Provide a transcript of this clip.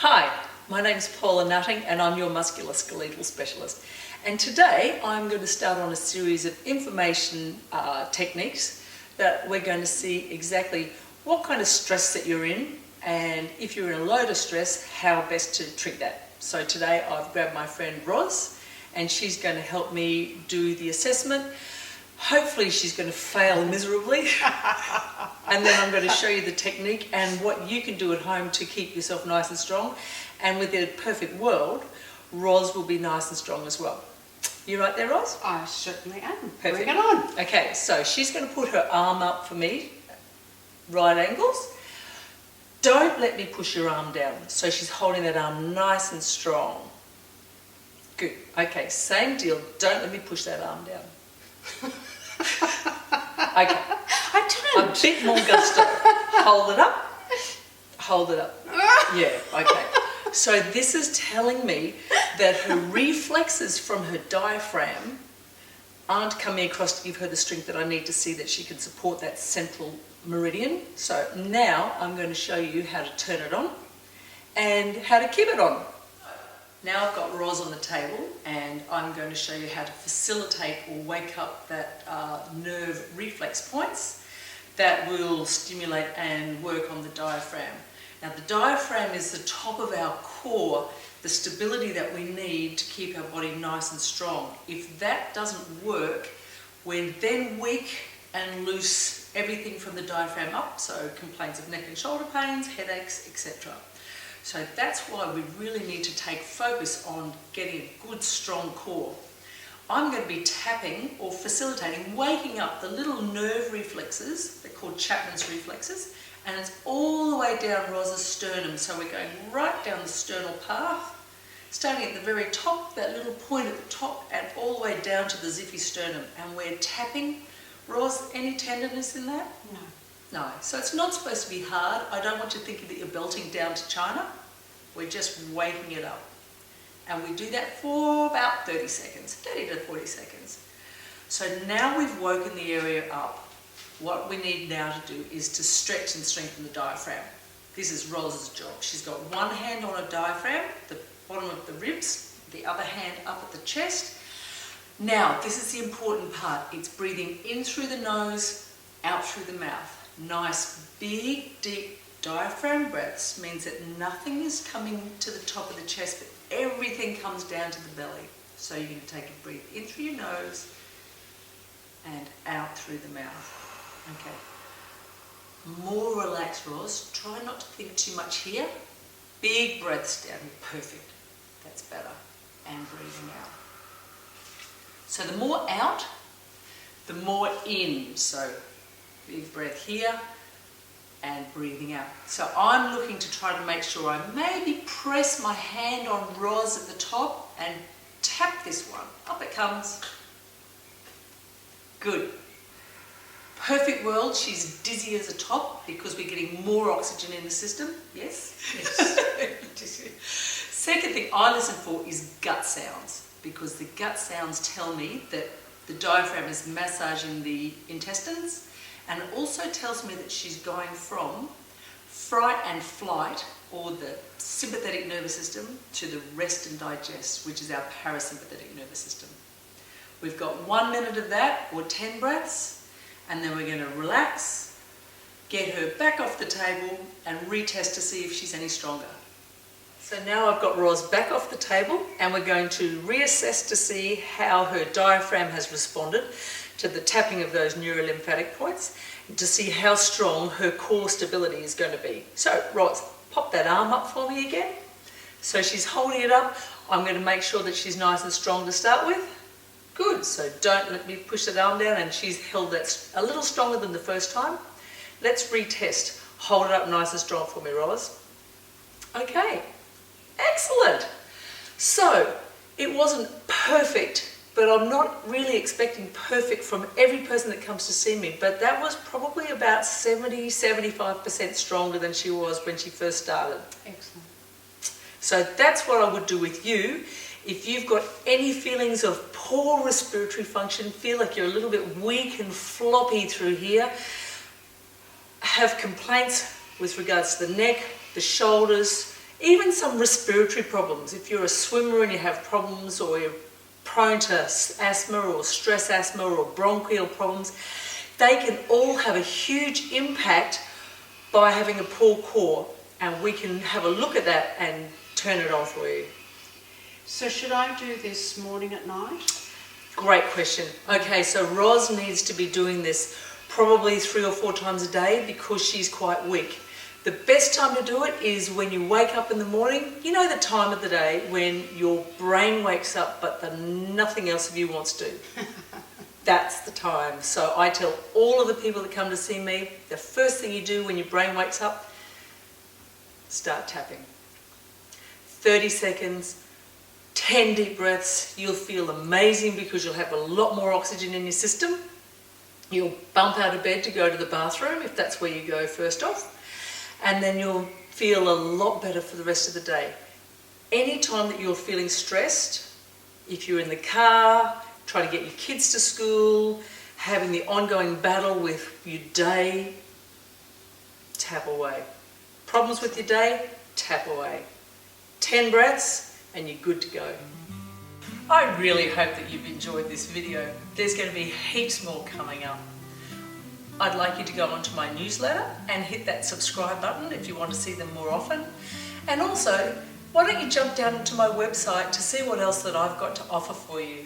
Hi, my name is Paula Nutting and I'm your musculoskeletal specialist. And today I'm going to start on a series of information techniques that we're going to see exactly what kind of stress that you're in, and if you're in a load of stress, how best to treat that. So today I've grabbed my friend Roz and she's going to help me do the assessment. Hopefully she's going to fail miserably and then I'm going to show you the technique and what you can do at home to keep yourself nice and strong. And with the perfect world, Roz will be nice and strong as well. You right there, Roz? I certainly am. Perfect. Bring it on. Okay, so she's going to put her arm up for me, right angles. Don't let me push your arm down. So she's holding that arm nice and strong. Good. Okay, same deal. Don't let me push that arm down. Okay. I don't. A bit more gusto. Hold it up. Hold it up. Yeah, okay. So this is telling me that her reflexes from her diaphragm aren't coming across to give her the strength that I need to see that she can support that central meridian. So now I'm going to show you how to turn it on and how to keep it on. Now I've got Roz on the table and I'm going to show you how to facilitate or wake up that nerve reflex points that will stimulate and work on the diaphragm. Now the diaphragm is the top of our core, the stability that we need to keep our body nice and strong. If that doesn't work, we're then weak and loose everything from the diaphragm up, so complaints of neck and shoulder pains, headaches, etc. So that's why we really need to take focus on getting a good strong core. I'm going to be tapping or facilitating, waking up the little nerve reflexes, they're called Chapman's reflexes, and it's all the way down Roz's sternum. So we're going right down the sternal path, starting at the very top, that little point at the top, and all the way down to the zippy sternum. And we're tapping. Roz, any tenderness in that? No. No, so it's not supposed to be hard. I don't want you thinking that you're belting down to China. We're just waking it up. And we do that for about 30 seconds, 30 to 40 seconds. So now we've woken the area up. What we need now to do is to stretch and strengthen the diaphragm. This is Roz's job. She's got one hand on her diaphragm, the bottom of the ribs, the other hand up at the chest. Now, this is the important part. It's breathing in through the nose, out through the mouth. Nice, big, deep diaphragm breaths means that nothing is coming to the top of the chest, but everything comes down to the belly. So you're going to take a breath in through your nose and out through the mouth. Okay. More relaxed, Roz. Try not to think too much here. Big breaths down. Perfect. That's better. And breathing out. So the more out, the more in. So big breath here and breathing out. So I'm looking to try to make sure I maybe press my hand on Roz at the top and tap this one. Up it comes. Good. Perfect world. She's dizzy as a top because we're getting more oxygen in the system. Yes? Yes. Second thing I listen for is gut sounds, because the gut sounds tell me that the diaphragm is massaging the intestines, and it also tells me that she's going from fright and flight, or the sympathetic nervous system, to the rest and digest, which is our parasympathetic nervous system. We've got 1 minute of that, or 10 breaths, and then we're going to relax, get her back off the table, and retest to see if she's any stronger. So now I've got Roz back off the table, and we're going to reassess to see how her diaphragm has responded to the tapping of those neurolymphatic points, and to see how strong her core stability is going to be. So Roz, pop that arm up for me again. So she's holding it up. I'm going to make sure that she's nice and strong to start with. Good, so don't let me push that arm down, and she's held that a little stronger than the first time. Let's retest. Hold it up nice and strong for me, Roz. Okay, excellent. So, it wasn't perfect, but I'm not really expecting perfect from every person that comes to see me, but that was probably about 70-75% stronger than she was when she first started. Excellent. So that's what I would do with you. If you've got any feelings of poor respiratory function, feel like you're a little bit weak and floppy through here, have complaints with regards to the neck, the shoulders, Even some respiratory problems. If you're a swimmer and you have problems, or you're prone to asthma or stress asthma or bronchial problems, they can all have a huge impact by having a poor core, and we can have a look at that and turn it on for you. So should I do this morning at night? Great question. Okay, so Roz needs to be doing this probably 3 or 4 times a day because she's quite weak. The best time to do it is when you wake up in the morning. You know, the time of the day when your brain wakes up but nothing else of you wants to. That's the time. So I tell all of the people that come to see me, the first thing you do when your brain wakes up, start tapping. 30 seconds, 10 deep breaths. You'll feel amazing because you'll have a lot more oxygen in your system. You'll bump out of bed to go to the bathroom if that's where you go first off. And then you'll feel a lot better for the rest of the day. Anytime that you're feeling stressed, if you're in the car, trying to get your kids to school, having the ongoing battle with your day, tap away. Problems with your day, tap away. 10 breaths and you're good to go. I really hope that you've enjoyed this video. There's going to be heaps more coming up. I'd like you to go onto my newsletter and hit that subscribe button if you want to see them more often. And also, why don't you jump down to my website to see what else that I've got to offer for you.